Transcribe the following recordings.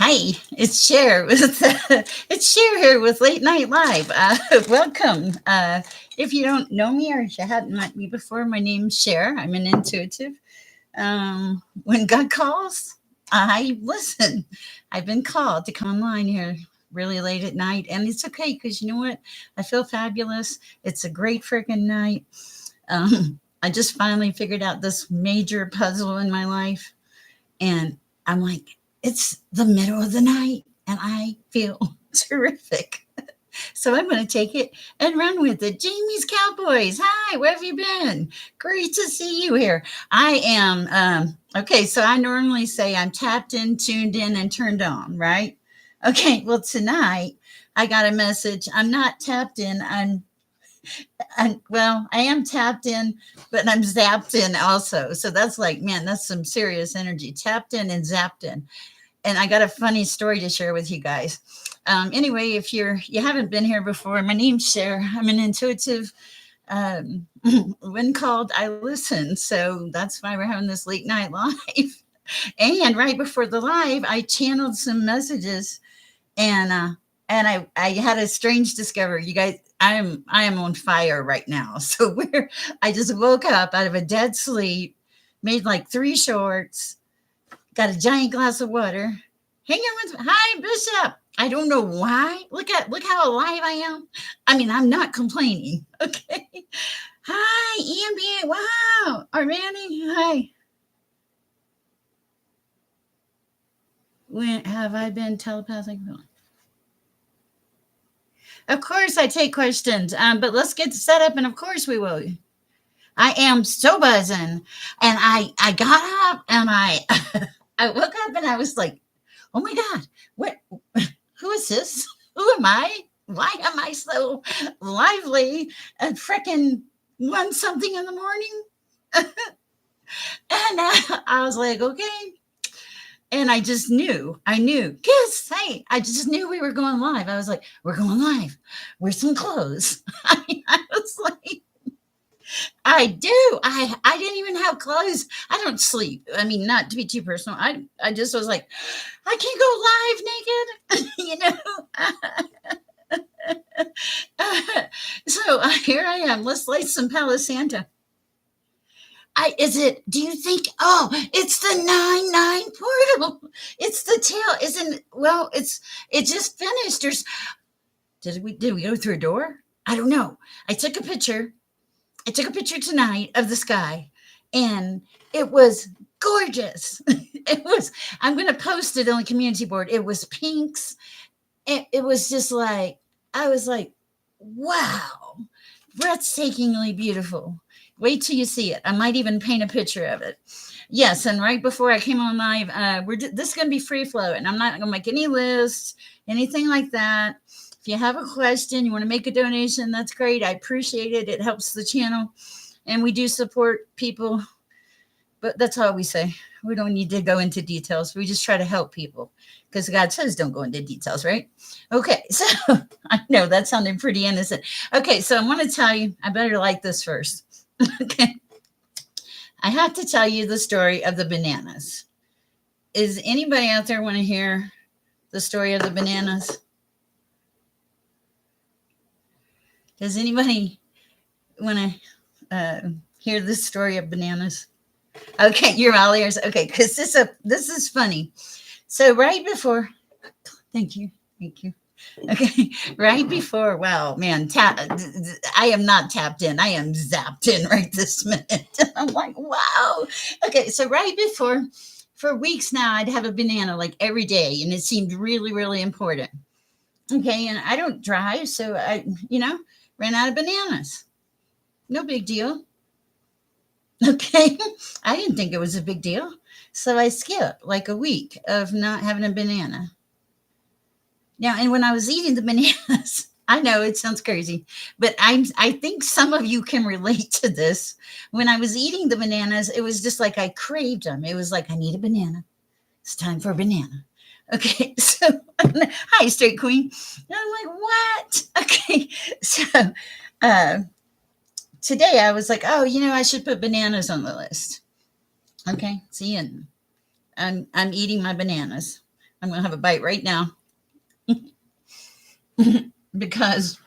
Hi, it's Cher. It's Cher here with Late Night Live. Welcome. If you don't know me or if you hadn't met me before, my name's Cher. I'm an intuitive. When God calls, I listen. I've been called to come online here really late at night, and it's okay because you know what? I feel fabulous. It's a great freaking night. I just finally figured out this major puzzle in my life, and I'm like, it's the middle of the night, and I feel terrific. So I'm going to take it and run with it. Jamie's Cowboys. Hi, where have you been? Great to see you here. I am, okay, so I normally say I'm tapped in, tuned in, and turned on, right? Okay, well, tonight I got a message. I'm not tapped in. Well, I am tapped in, but I'm zapped in also. So that's like, man, that's some serious energy. Tapped in and zapped in. And I got a funny story to share with you guys. Anyway, if you haven't been here before, my name's Sher. I'm an intuitive. When called, I listen. So that's why we're having this late night live. And right before the live, I channeled some messages, and I had a strange discovery. You guys, I am on fire right now. So I just woke up out of a dead sleep, made like three shorts, got a giant glass of water. Hang on with hi Bishop. I don't know why. Look how alive I am. I mean, I'm not complaining. Okay. Hi, Ambient. Wow. Armani. Hi. When have I been telepathic? Of course I take questions. But let's get set up and of course we will. I am so buzzing. And I got up and I I woke up and I was like, oh my God, what who is this? Who am I? Why am I so lively and frickin' one something in the morning? And I was like, okay. And I knew, kiss, hey, I just knew we were going live. I was like, we're going live. Where's some clothes? I mean, I was like, I do. I didn't even have clothes. I don't sleep. I mean, not to be too personal. I just was like, I can't go live naked, So here I am. Let's light some Palo Santa. Do you think, oh, it's the 9-9 portal. It's the tail. Isn't, well, it just finished. Did we go through a door? I don't know. I took a picture. I took a picture tonight of the sky, and it was gorgeous. It was, I'm going to post it on the community board. It was pinks. It was just like, I was like, wow, breathtakingly beautiful. Wait till you see it. I might even paint a picture of it. Yes, and right before I came on live, this is going to be free flow, and I'm not going to make any lists, anything like that. If you have a question, you want to make a donation, that's great. I appreciate it. It helps the channel, and we do support people, but that's all we say. We don't need to go into details. We just try to help people because God says don't go into details, right? Okay, so I know that sounded pretty innocent. Okay, so I want to tell you, I better like this first. Okay. I have to tell you the story of the bananas. Is anybody out there want to hear the story of the bananas? Does anybody want to hear the story of bananas? Okay, you're all ears. Okay, because this is funny. So right before, thank you. Okay, right before, wow, man, I am not tapped in. I am zapped in right this minute. I'm like, wow. Okay, so right before, for weeks now, I'd have a banana like every day, and it seemed really, really important. Okay, and I don't drive, so I ran out of bananas. No big deal. Okay, I didn't think it was a big deal. So I skipped like a week of not having a banana. Now, and when I was eating the bananas, I know it sounds crazy, but I think some of you can relate to this. When I was eating the bananas, it was just like I craved them. It was like, I need a banana. It's time for a banana. Okay, so hi, Straight Queen. And I'm like, what? Okay, so today I was like, oh, I should put bananas on the list. Okay, see, and I'm eating my bananas. I'm going to have a bite right now because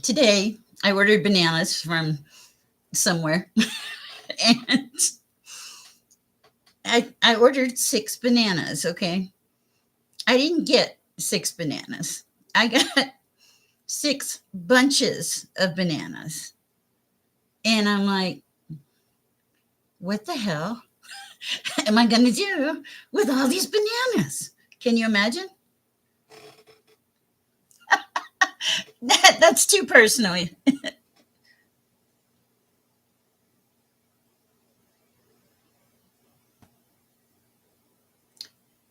today I ordered bananas from somewhere and I ordered 6 bananas. Okay. I didn't get 6 bananas. I got 6 bunches of bananas. And I'm like, what the hell am I going to do with all these bananas? Can you imagine? That's too personal.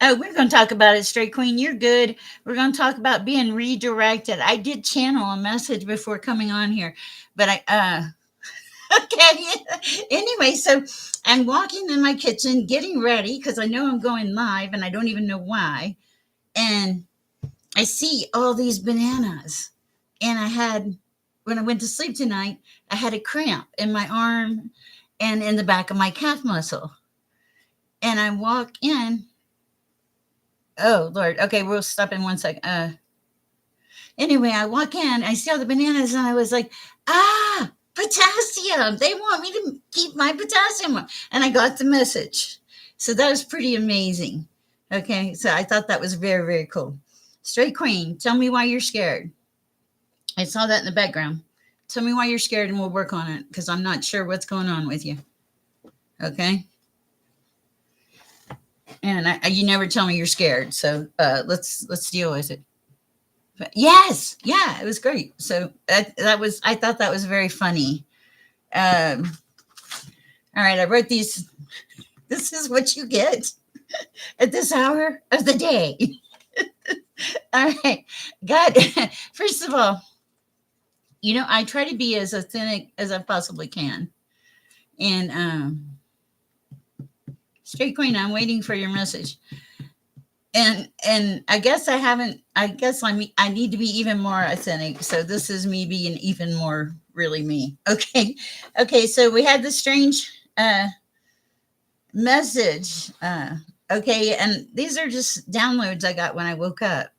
Oh, we're going to talk about it, Straight Queen. You're good. We're going to talk about being redirected. I did channel a message before coming on here, but okay. Anyway, so I'm walking in my kitchen, getting ready because I know I'm going live and I don't even know why. And I see all these bananas. And when I went to sleep tonight, I had a cramp in my arm and in the back of my calf muscle. And I walk in. Oh, Lord. Okay, we'll stop in 1 second. Anyway, I walk in, I see all the bananas, and I was like, potassium. They want me to keep my potassium up. And I got the message. So that was pretty amazing. Okay, so I thought that was very, very cool. Straight Queen, tell me why you're scared. I saw that in the background. Tell me why you're scared and we'll work on it because I'm not sure what's going on with you. Okay. And you never tell me you're scared. So let's deal with it. But yes. Yeah, it was great. So I thought that was very funny. Um, all right. I wrote these. This is what you get at this hour of the day. All right. God, first of all, I try to be as authentic as I possibly can. And Straight Queen, I'm waiting for your message. And I guess I need to be even more authentic. So this is me being even more really me. Okay. Okay, so we had the strange message. Okay, and these are just downloads I got when I woke up.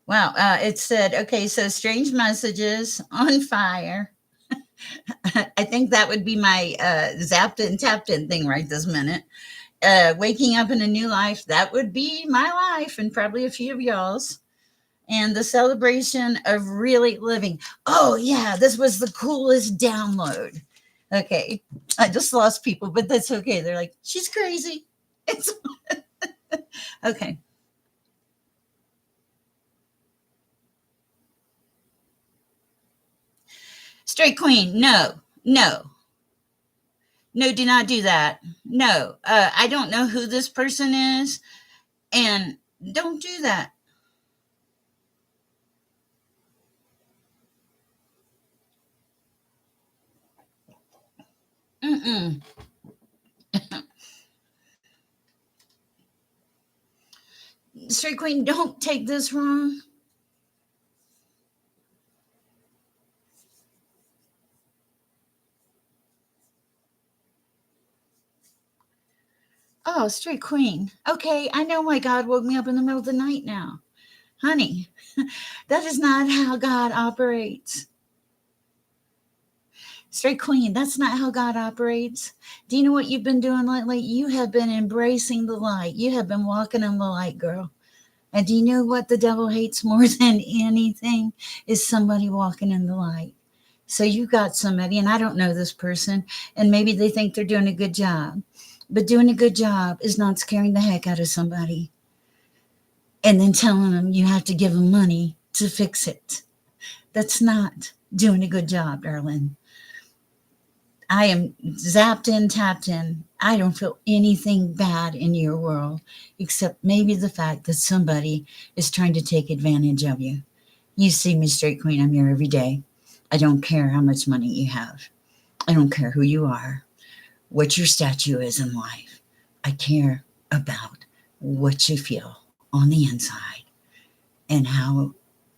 Wow. It said, okay, so strange messages on fire. I think that would be my zapped and tapped in thing right this minute. Waking up in a new life, that would be my life and probably a few of y'all's. And the celebration of really living. Oh, yeah, this was the coolest download. Okay, I just lost people, but that's okay. They're like, she's crazy. It's okay. Straight Queen, no, no, no, do not do that. No, I don't know who this person is, and don't do that. Mm-mm. Straight Queen, don't take this wrong. Oh, Straight Queen. Okay, I know why God woke me up in the middle of the night now. Honey, that is not how God operates. Straight Queen, that's not how God operates. Do you know what you've been doing lately? You have been embracing the light. You have been walking in the light, girl. And do you know what the devil hates more than anything? Is somebody walking in the light. So you got somebody, and I don't know this person, and maybe they think they're doing a good job. But doing a good job is not scaring the heck out of somebody and then telling them you have to give them money to fix it. That's not doing a good job, darling. I am zapped in, tapped in. I don't feel anything bad in your world except maybe the fact that somebody is trying to take advantage of you. You see me, Straight Queen. I'm here every day. I don't care how much money you have. I don't care who you are, what your statue is in life. I care about what you feel on the inside and how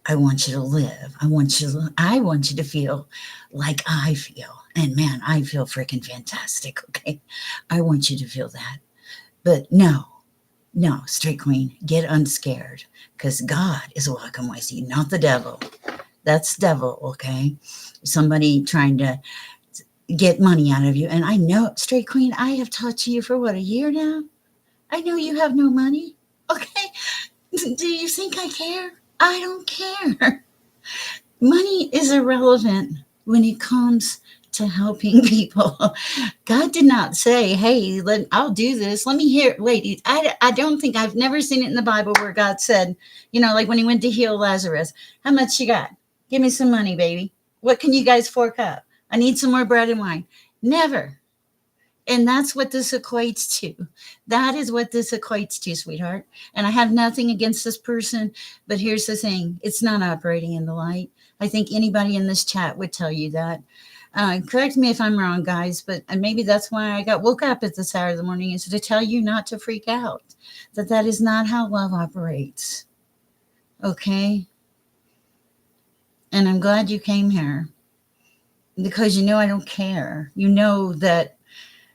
I want you to live. I want you to feel like I feel. And man, I feel freaking fantastic. Okay. I want you to feel that. But no, no, straight queen, get unscared because God is walking with you, not the devil. That's devil. Okay. Somebody trying to get money out of you. And I know, straight queen, I have taught to you for what, a year now? I know you have no money. Okay. Do you think I care? I don't care. Money is irrelevant when it comes to helping people. God did not say, hey, I'll do this. Let me hear. Wait, I don't think I've never seen it in the Bible where God said, like when he went to heal Lazarus, how much you got? Give me some money, baby. What can you guys fork up? I need some more bread and wine. Never. And that's what this equates to. That is what this equates to, sweetheart. And I have nothing against this person, but here's the thing, it's not operating in the light. I think anybody in this chat would tell you that. Correct me if I'm wrong, guys, but maybe that's why I got woke up at this hour of the morning, is to tell you not to freak out, that is not how love operates. Okay? And I'm glad you came here because I don't care. You know that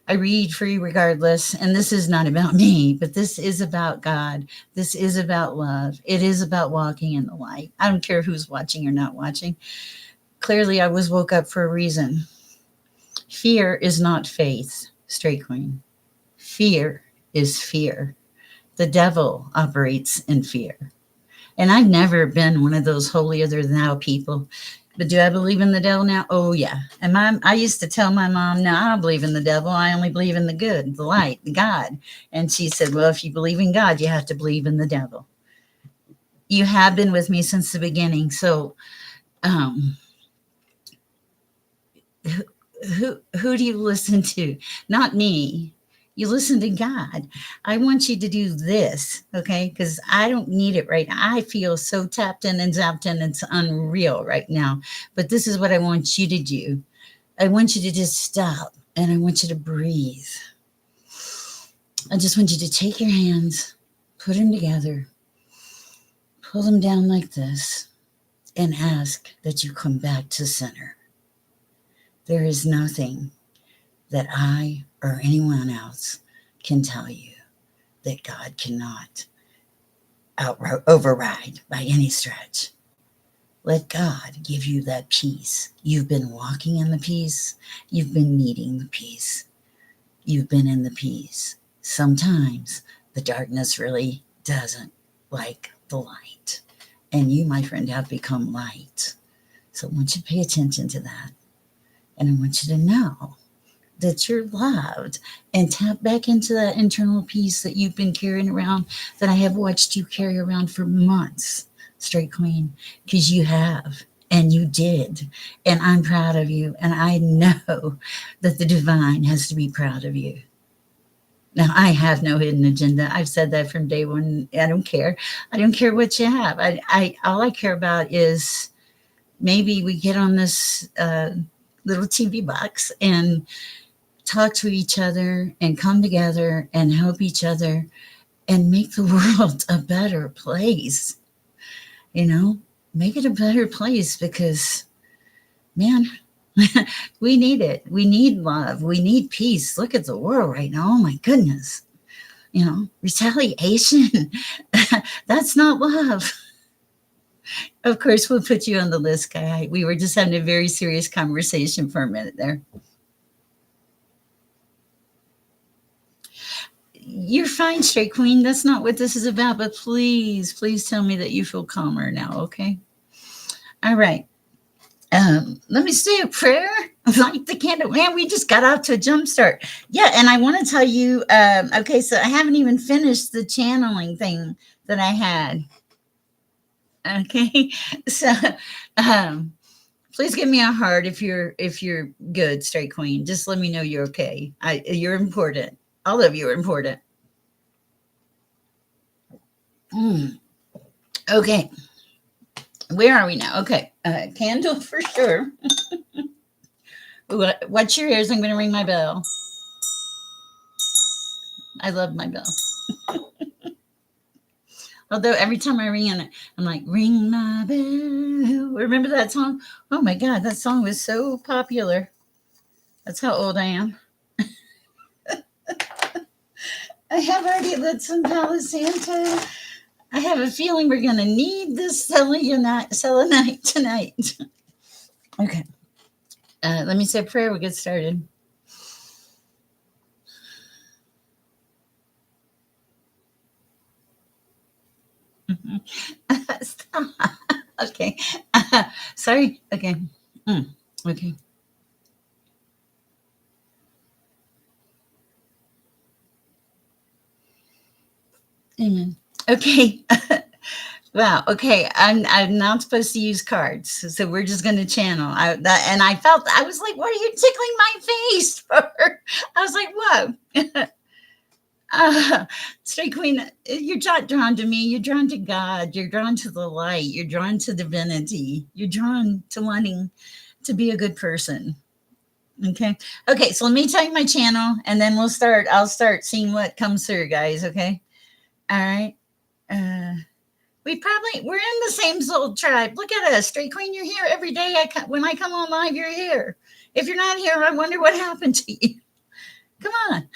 I read for you regardless. And this is not about me, but this is about God. This is about love. It is about walking in the light. I don't care who's watching or not watching. Clearly, I was woke up for a reason. Fear is not faith, straight queen. Fear is fear. The devil operates in fear. And I've never been one of those holier than thou people. But do I believe in the devil now? Oh, yeah. And I used to tell my mom, no, I don't believe in the devil. I only believe in the good, the light, the God. And she said, well, if you believe in God, you have to believe in the devil. You have been with me since the beginning. So who do you listen to? Not me. You listen to God. I want you to do this, okay? Because I don't need it right now. I feel so tapped in and zapped in. It's unreal right now. But this is what I want you to do. I want you to just stop and I want you to breathe. I just want you to take your hands, put them together, pull them down like this, and ask that you come back to center. There is nothing that I or anyone else can tell you that God cannot override by any stretch. Let God give you that peace. You've been walking in the peace. You've been needing the peace. You've been in the peace. Sometimes the darkness really doesn't like the light. And you, my friend, have become light. So I want you to pay attention to that. And I want you to know that you're loved and tap back into that internal peace that you've been carrying around, that I have watched you carry around for months, straight queen, because you have and you did. And I'm proud of you. And I know that the divine has to be proud of you. Now, I have no hidden agenda. I've said that from day one. I don't care. I don't care what you have. All I care about is maybe we get on this little TV box and talk to each other and come together and help each other and make the world a better place. Make it a better place because, man, we need it. We need love. We need peace. Look at the world right now. Oh my goodness. Retaliation. That's not love. Of course, we'll put you on the list, Guy. We were just having a very serious conversation for a minute there. You're fine, straight queen. That's not what this is about. But please, please tell me that you feel calmer now, okay? All right. Let me say a prayer. Light the candle. Man, we just got off to a jump start. Yeah, and I want to tell you, okay, so I haven't even finished the channeling thing that I had. Okay, so please give me a heart if you're good, straight queen. Just let me know you're okay. You're important. All of you are important. Okay. Where are we now? Okay. Candle for sure. Watch your ears. I'm going to ring my bell. I love my bell. Although every time I ring it, I'm like, ring my bell. Remember that song? Oh my God, that song was so popular. That's how old I am. I have already lit some Palo Santo. I have a feeling we're going to need this selenite tonight. Okay. Let me say a prayer. We'll get started. Stop. Okay. Sorry. Okay. Okay. Amen. Okay. Wow. Okay. I'm not supposed to use cards, so we're just going to channel. And I felt I was like, "What are you tickling my face for?" I was like, "Whoa." Straight Queen, you're not drawn to me. You're drawn to God. You're drawn to the light. You're drawn to divinity. You're drawn to wanting to be a good person. Okay. Okay. So let me tell you my channel, and then we'll start. I'll start seeing what comes through, guys. Okay. All right. Uh, we're in the same soul tribe. Look at us, Straight Queen. You're here every day. When I come on live, you're here. If you're not here, I wonder what happened to you. Come on.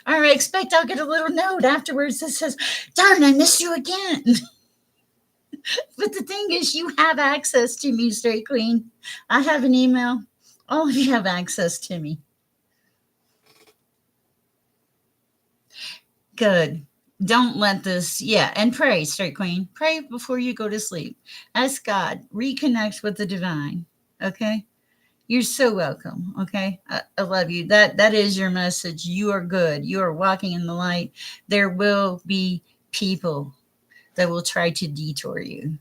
Or I expect I'll get a little note afterwards that says, "Darn, I missed you again." But the thing is, you have access to me, Straight Queen. I have an email. All of you have access to me. Good. Don't let this, yeah, and pray, Straight Queen. Pray before you go to sleep. Ask God, reconnect with the divine. Okay? You're so welcome. Okay? I love you. That is your message. You are good. You are walking in the light. There will be people that will try to detour you.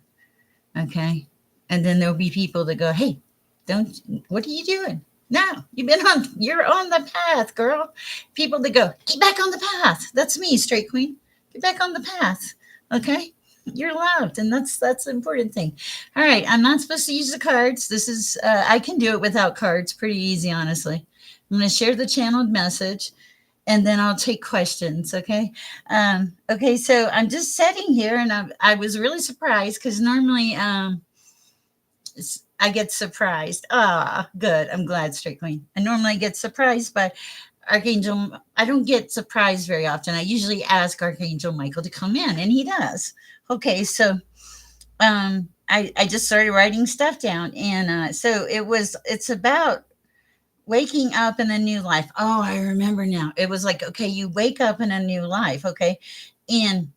Okay? And then there'll be people that go, "Hey, don't, what are you doing? No, you're on the path, girl." People that go, "Get back on the path." That's me, Straight Queen. Get back on the path. Okay? You're loved, and that's the important thing. All right, I'm not supposed to use the cards. This is I can do it without cards, pretty easy, honestly. I'm going to share the channeled message, and then I'll take questions. Okay. Okay. So I'm just sitting here, and I was really surprised because normally I get surprised. Ah, good. I'm glad, Straight Queen. I normally get surprised by Archangel. I don't get surprised very often. I usually ask Archangel Michael to come in, and he does. Okay, so I just started writing stuff down, and so it's about waking up in a new life. Oh, I remember now. It was like, okay, you wake up in a new life, okay, and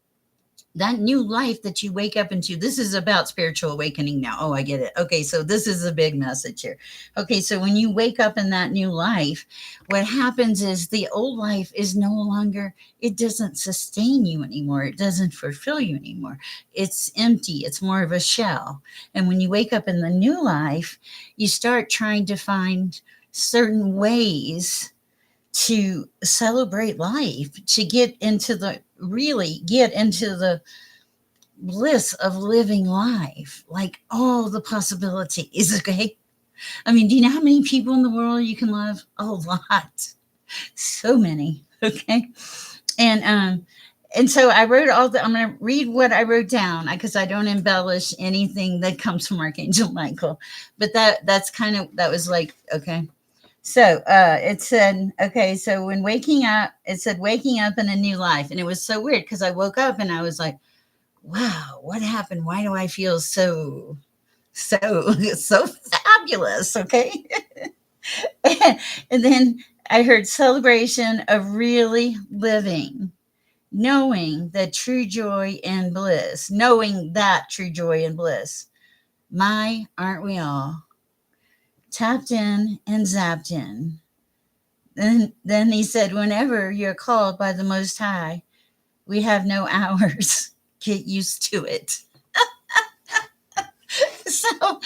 that new life that you wake up into, this is about spiritual awakening now. Oh, I get it. Okay, so this is a big message here. Okay, so when you wake up in that new life, what happens is the old life is no longer, it doesn't sustain you anymore. It doesn't fulfill you anymore. It's empty. It's more of a shell. And when you wake up in the new life, you start trying to find certain ways to celebrate life, to get into the bliss of living life, like all the possibilities. Okay. I mean, do you know how many people in the world you can love? A lot. So many. Okay. And so I wrote I'm going to read what I wrote down because I don't embellish anything that comes from Archangel Michael. But that was like, okay. So it said, okay, so when waking up, it said waking up in a new life. And it was so weird because I woke up and I was like, wow, what happened? Why do I feel so fabulous? Okay. And then I heard celebration of really living, knowing that true joy and bliss, knowing that true joy and bliss. My, aren't we all tapped in and zapped in? Then he said, whenever you're called by the Most High, we have no hours. Get used to it. So,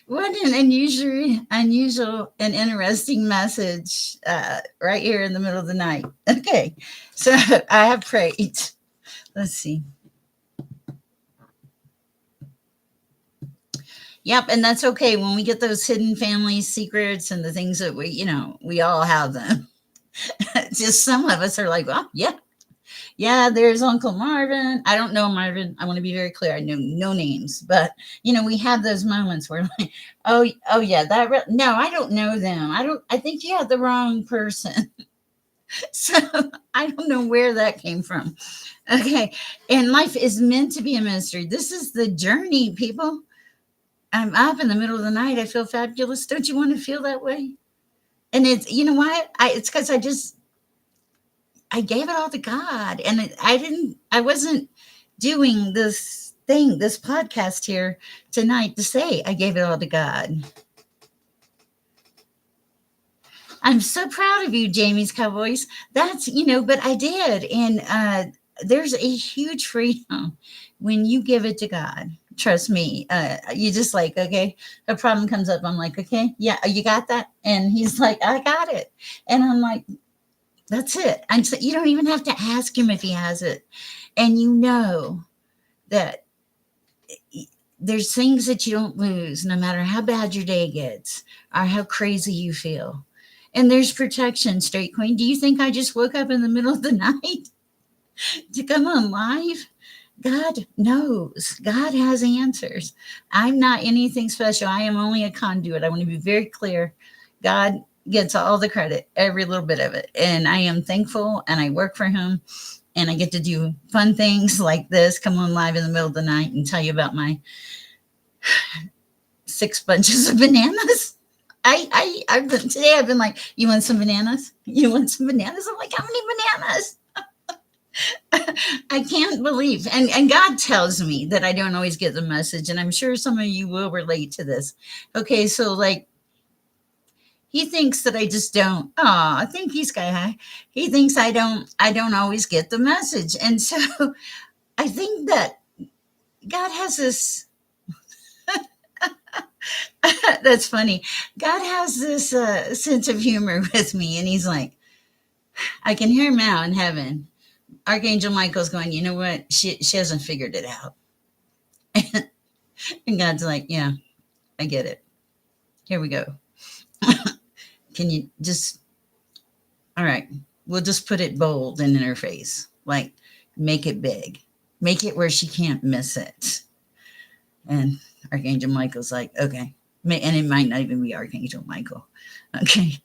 what an unusual and interesting message right here in the middle of the night. Okay, so I have prayed. Let's see. Yep, and that's okay. When we get those hidden family secrets and the things that we all have them. Just some of us are like, well, yeah, Yeah, there's Uncle Marvin. I don't know Marvin. I want to be very clear. I know no names, but we have those moments where like, oh yeah, no, I don't know them. I don't. I think you have the wrong person. So I don't know where that came from. Okay, and life is meant to be a mystery. This is the journey, people. I'm up in the middle of the night. I feel fabulous. Don't you want to feel that way? And it's you know what? It's because I gave it all to God, and I wasn't doing this podcast here tonight to say I gave it all to God. I'm so proud of you, Jamie's Cowboys. But I did. And there's a huge freedom when you give it to God. Trust me. You just like, okay, a problem comes up. I'm like, okay, yeah, you got that? And he's like, I got it. And I'm like, that's it. And so you don't even have to ask him if he has it. And you know that there's things that you don't lose no matter how bad your day gets or how crazy you feel. And there's protection, Straight Queen. Do you think I just woke up in the middle of the night to come on live? God knows. God has answers. I'm not anything special. I am only a conduit. I want to be very clear. God gets all the credit, every little bit of it. And I am thankful and I work for him and I get to do fun things like this, come on live in the middle of the night and tell you about my 6 bunches of bananas. Today I've been like, you want some bananas? You want some bananas? I'm like, how many bananas? I can't believe, and God tells me that I don't always get the message, and I'm sure some of you will relate to this. Okay, so like, he thinks that I just don't. Oh, I think he's Sky High. He thinks I don't always get the message, and so I think that God has this. That's funny. God has this sense of humor with me, and he's like, I can hear him now in heaven. Archangel Michael's going, you know what? She hasn't figured it out. And God's like, yeah, I get it. Here we go. Can you just, all right, we'll just put it bold and in her face. Like, make it big. Make it where she can't miss it. And Archangel Michael's like, okay. And it might not even be Archangel Michael. Okay.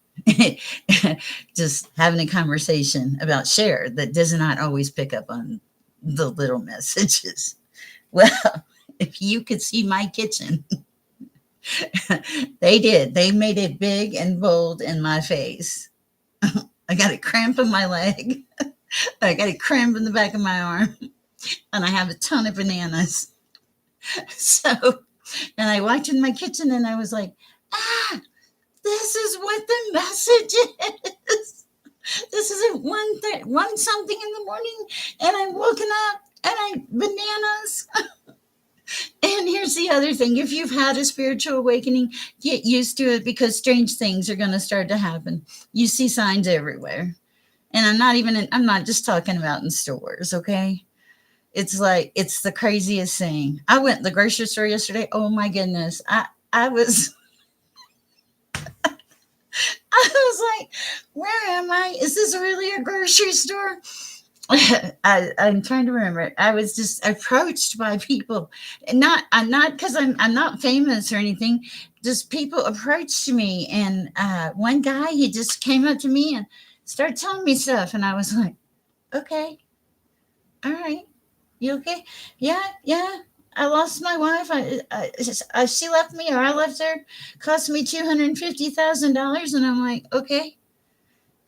Just having a conversation about Sher that does not always pick up on the little messages. Well, if you could see my kitchen, they did. They made it big and bold in my face. I got a cramp in my leg. I got a cramp in the back of my arm. And I have a ton of bananas. So, and I walked in my kitchen and I was like, this is what the message is. This isn't one something in the morning and I'm woken up and bananas. And here's the other thing. If you've had a spiritual awakening, get used to it because strange things are going to start to happen. You see signs everywhere. And I'm not just talking about in stores, okay? It's like, it's the craziest thing. I went to the grocery store yesterday. Oh my goodness. I was like, where am I? Is this really a grocery store? I'm trying to remember. I was just approached by people, and I'm not because I'm not famous or anything. Just people approached me, and one guy he just came up to me and started telling me stuff, and I was like, okay, all right, you okay? Yeah, yeah. I lost my wife. She left me, or I left her. Cost me $250,000, and I'm like, okay.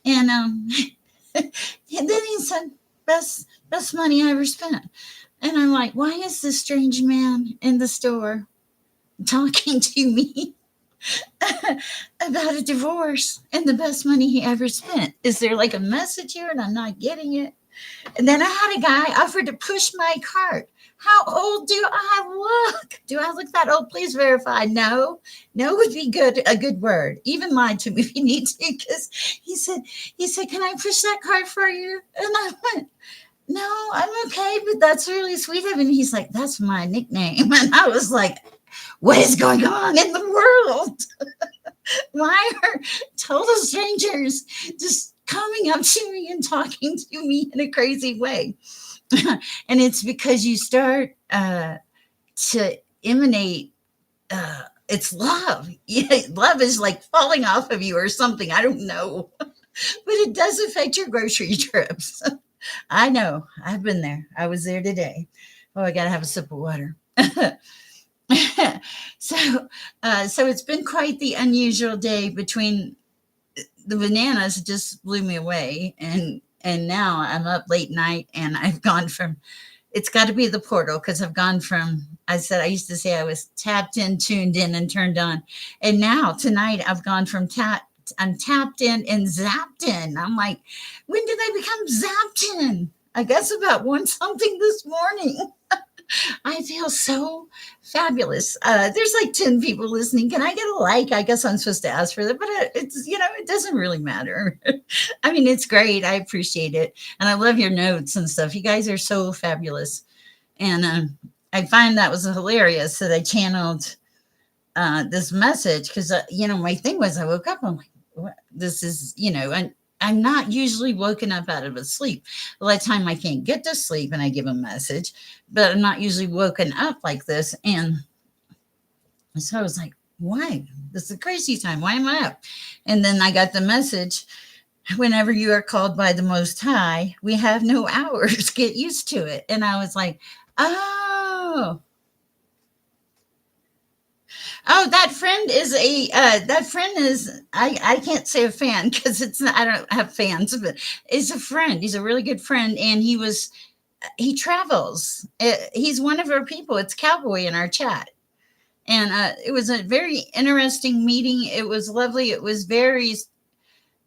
And and then he said, best money I ever spent. And I'm like, why is this strange man in the store talking to me about a divorce and the best money he ever spent? Is there like a message here and I'm not getting it? And then I had a guy offer to push my cart. How old do I look? Do I look that old? Please verify. No would be a good word. Even lie to me if you need to, because he said, can I push that cart for you? And I went, no, I'm okay, but that's really sweet of him. And he's like, that's my nickname. And I was like, what is going on in the world? Why are total strangers just coming up to me and talking to me in a crazy way. And it's because you start to emanate it's love. Yeah, love is like falling off of you or something. I don't know. But it does affect your grocery trips. I know. I've been there. I was there today. Oh, I got to have a sip of water. so, so it's been quite the unusual day between the bananas just blew me away, and now I'm up late night, and I've gone from it's got to be the portal because I've gone from I used to say I was tapped in, tuned in, and turned on, and now tonight I've gone from I'm tapped in and zapped in. I'm like, when did I become zapped in? I guess about one something this morning. I feel so fabulous. There's like 10 people listening. Can I get a like? I guess I'm supposed to ask for that, but it's, it doesn't really matter. I mean, it's great. I appreciate it. And I love your notes and stuff. You guys are so fabulous. And I find that was hilarious that I channeled this message because, my thing was I woke up, I'm like, what? This is, I'm not usually woken up out of a sleep. A lot of time I can't get to sleep and I give a message, but I'm not usually woken up like this. And so I was like, why? This is a crazy time. Why am I up? And then I got the message, whenever you are called by the Most High, we have no hours. Get used to it. And I was like, oh, that friend is I can't say a fan because it's not, I don't have fans, but is a friend. He's a really good friend, and he travels. He's one of our people. It's Cowboy in our chat. And it was a very interesting meeting. It was lovely. It was very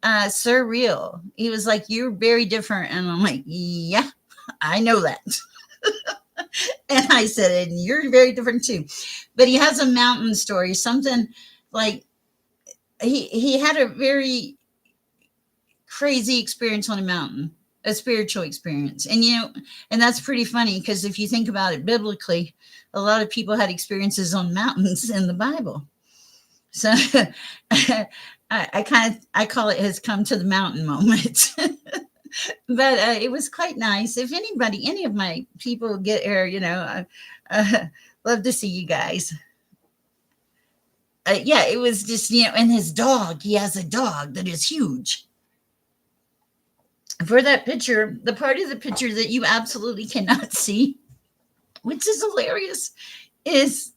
surreal. He was like, "You're very different," and I'm like, "Yeah, I know that." And I said, "And you're very different too." But he has a mountain story, something like he had a very crazy experience on a mountain, a spiritual experience. And and that's pretty funny because if you think about it biblically, a lot of people had experiences on mountains in the Bible. So I call it his come to the mountain moment. But it was quite nice. If any of my people get here, love to see you guys. Yeah, it was just, and his dog, he has a dog that is huge. For that picture, the part of the picture that you absolutely cannot see, which is hilarious, is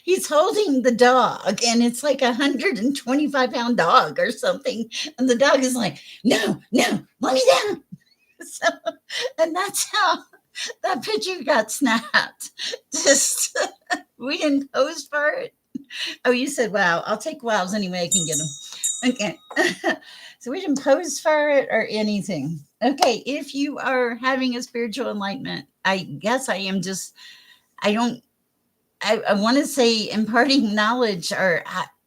he's holding the dog, and it's like 125-pound dog or something. And the dog is like, no, let me down. So, and that's how that picture got snapped. Just, we didn't pose for it. Oh, you said wow. I'll take wows any way I can get them. Okay. So we didn't pose for it or anything. Okay. If you are having a spiritual enlightenment, I guess I am just, I want to say imparting knowledge, or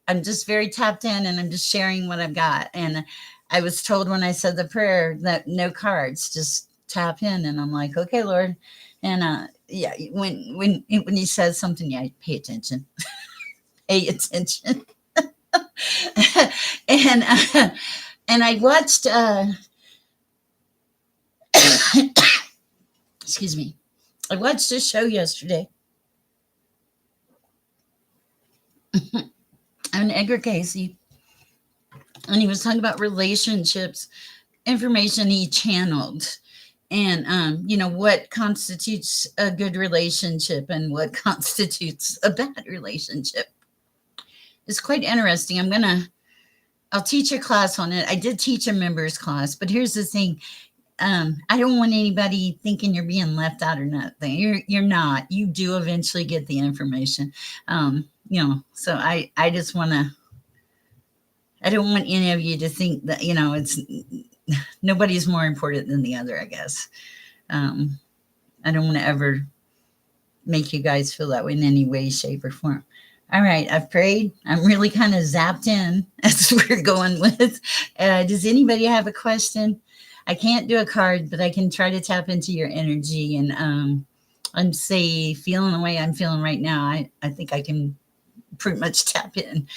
I'm just very tapped in and I'm just sharing what I've got. And I was told when I said the prayer that no cards, just tap in. And I'm like, okay, Lord. And yeah, when he says something, yeah, pay attention. Pay attention. and and I watched excuse me. I watched a show yesterday on Edgar Casey, and he was talking about relationships, information he channeled, and what constitutes a good relationship and what constitutes a bad relationship. It's quite interesting. I'll teach a class on it. I did teach a members class, but here's the thing. I don't want anybody thinking you're being left out or nothing. You're not. You do eventually get the information. So I just want to, I don't want any of you to think that, it's nobody's more important than the other, I guess. I don't want to ever make you guys feel that way in any way, shape, or form. All right, I've prayed. I'm really kind of zapped in as we're going with. Does anybody have a question? I can't do a card, but I can try to tap into your energy and say, feeling the way I'm feeling right now. I think I can pretty much tap in.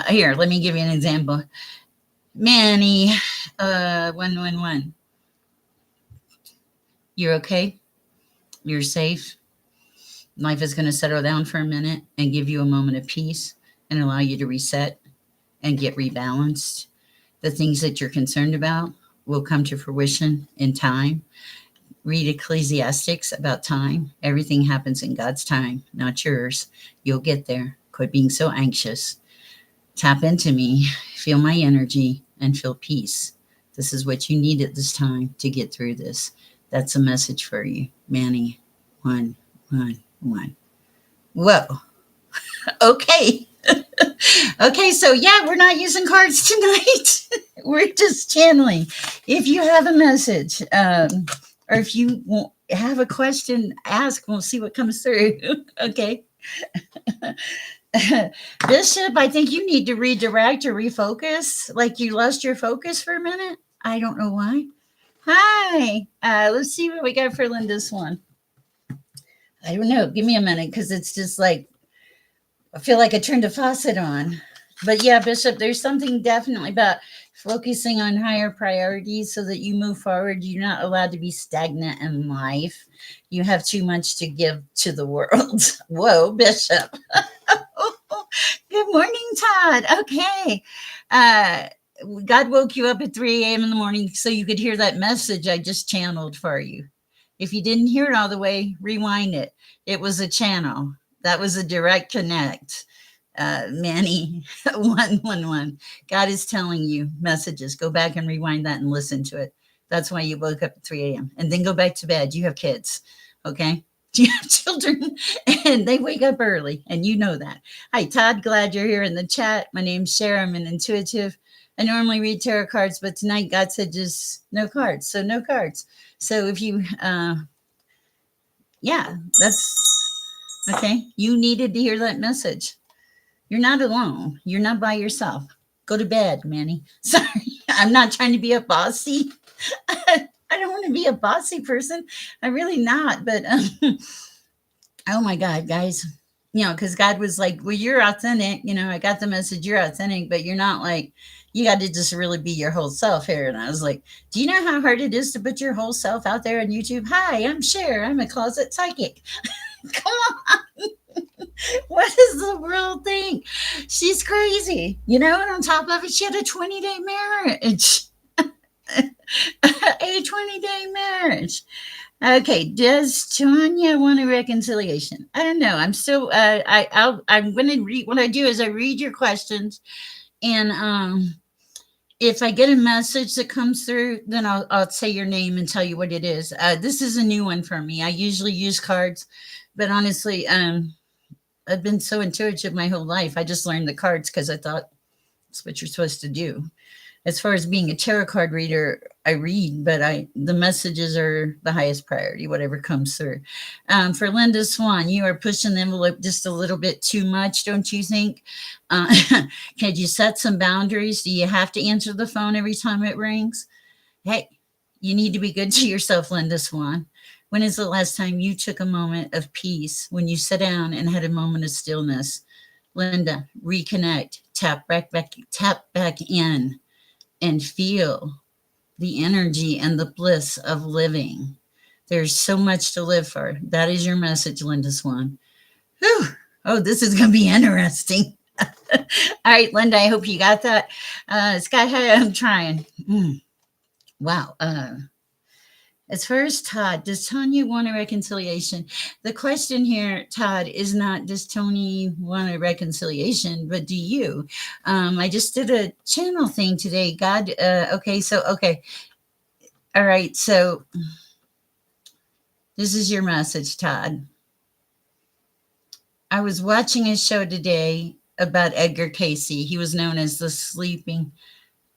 Here, let me give you an example. Manny, 111. You're okay? You're safe? Life is going to settle down for a minute and give you a moment of peace and allow you to reset and get rebalanced. The things that you're concerned about will come to fruition in time. Read Ecclesiastics about time. Everything happens in God's time, not yours. You'll get there. Quit being so anxious. Tap into me, feel my energy, and feel peace. This is what you need at this time to get through this. That's a message for you, Manny. 111. Whoa. Okay. Okay, so yeah, we're not using cards tonight. We're just channeling. If you have a message, or if you have a question, ask. We'll see what comes through. Okay. Bishop, I think you need to redirect or refocus. Like you lost your focus for a minute. I don't know why. Hi. Let's see what we got for Linda's one. I don't know. Give me a minute because it's just like I feel like I turned a faucet on. But yeah, Bishop, there's something definitely about focusing on higher priorities so that you move forward. You're not allowed to be stagnant in life. You have too much to give to the world. Whoa, Bishop. Good morning, Todd. Okay. Uh, God woke you up at 3 a.m. in the morning so you could hear that message I just channeled for you. If you didn't hear it all the way, rewind it. It was a channel. That was a direct connect. Manny 111. God is telling you messages. Go back and rewind that and listen to it. That's why you woke up at 3 a.m. And then go back to bed. You have kids. Okay. You have children and they wake up early, and you know that. Hi, Todd. Glad you're here in the chat. My name's Sher. I'm an intuitive. I normally read tarot cards, but tonight God said just no cards. So no cards. So if you, yeah, that's okay. You needed to hear that message. You're not alone. You're not by yourself. Go to bed, Manny. Sorry, I'm not trying to be a bossy. I don't want to be a bossy person. I'm really not. But oh my God, guys, because God was like, well, you're authentic. I got the message, you're authentic, but you're not like, you got to just really be your whole self here. And I was like, do you know how hard it is to put your whole self out there on YouTube? Hi, I'm Cher. I'm a closet psychic. Come on. What does the world think? She's crazy. And on top of it, she had a 20-day marriage. A 20-day marriage. Okay, does Tanya want a reconciliation? I don't know. I'm still. I'm going to read. What I do is I read your questions, and if I get a message that comes through, then I'll say your name and tell you what it is. This is a new one for me. I usually use cards, but honestly, I've been so intuitive my whole life. I just learned the cards because I thought that's what you're supposed to do. As far as being a tarot card reader, I read, but the messages are the highest priority, whatever comes through. For Linda Swan, you are pushing the envelope just a little bit too much, don't you think? Can you set some boundaries? Do you have to answer the phone every time it rings? Hey, you need to be good to yourself, Linda Swan. When is the last time you took a moment of peace when you sat down and had a moment of stillness? Linda, reconnect, tap back in, and feel the energy and the bliss of living. There's so much to live for. That is your message, Linda Swan. Whew. Oh, this is going to be interesting. All right, Linda, I hope you got that. Sky High, I'm trying. Wow. As far as Todd, does Tanya want a reconciliation? The question here, Todd, is not does Tony want a reconciliation, but do you? I just did a channel thing today. God, okay. All right, so this is your message, Todd. I was watching a show today about Edgar Casey. He was known as the sleeping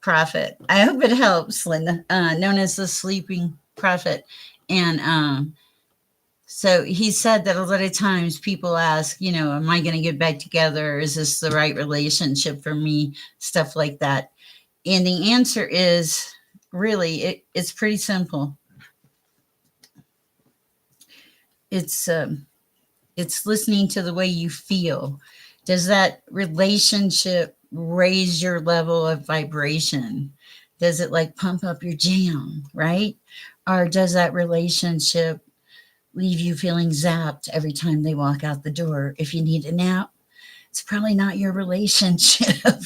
prophet. I hope it helps, Linda. Known as the sleeping prophet. And so he said that a lot of times people ask, am I going to get back together? Is this the right relationship for me? Stuff like that. And the answer is really, it's pretty simple. It's listening to the way you feel. Does that relationship raise your level of vibration? Does it like pump up your jam, right? Or does that relationship leave you feeling zapped every time they walk out the door? If you need a nap, it's probably not your relationship,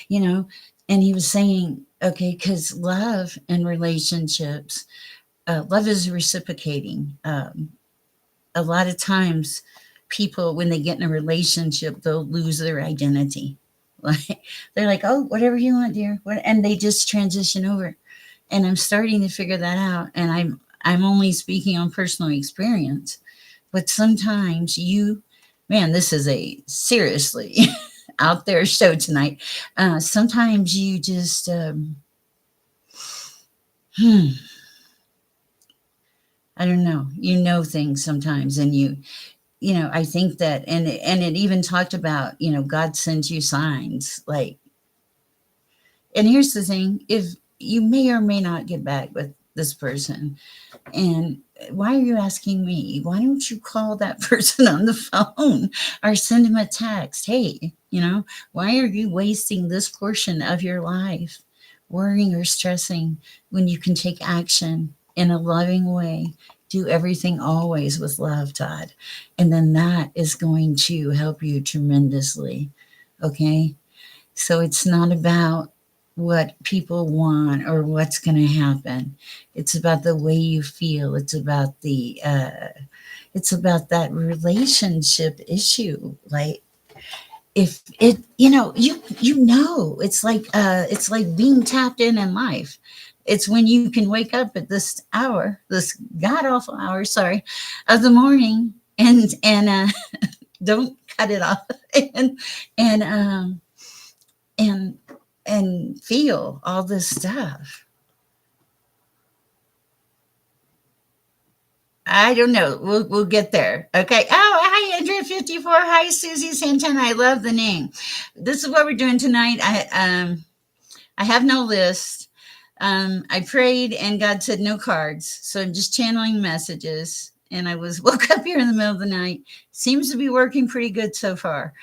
you know? And he was saying, okay, because love and relationships, love is reciprocating. A lot of times, people, when they get in a relationship, they'll lose their identity. Like, they're like, oh, whatever you want, dear. And they just transition over. And I'm starting to figure that out. And I'm only speaking on personal experience. But sometimes you, man, this is a seriously out there show tonight. Sometimes you just, hmm, I don't know, things sometimes, and I think that, and it even talked about, God sends you signs, like, and here's the thing, if you may or may not get back with this person, and why are you asking me? Why don't you call that person on the phone or send him a text? Hey, why are you wasting this portion of your life worrying or stressing when you can take action in a loving way? Do everything always with love, Todd. And then that is going to help you tremendously. Okay? So it's not about what people want or what's going to happen. It's about the way you feel. It's about that relationship issue. Like, if it, it's like being tapped in life. It's when you can wake up at this hour, this god awful hour, sorry, of the morning, and don't cut it off, and and and feel all this stuff. I don't know. We'll get there. Okay. Oh, hi, Andrea 54. Hi, Susie Santana. I love the name. This is what we're doing tonight. I have no list. I prayed and God said no cards. So I'm just channeling messages. And I was woke up here in the middle of the night. Seems to be working pretty good so far.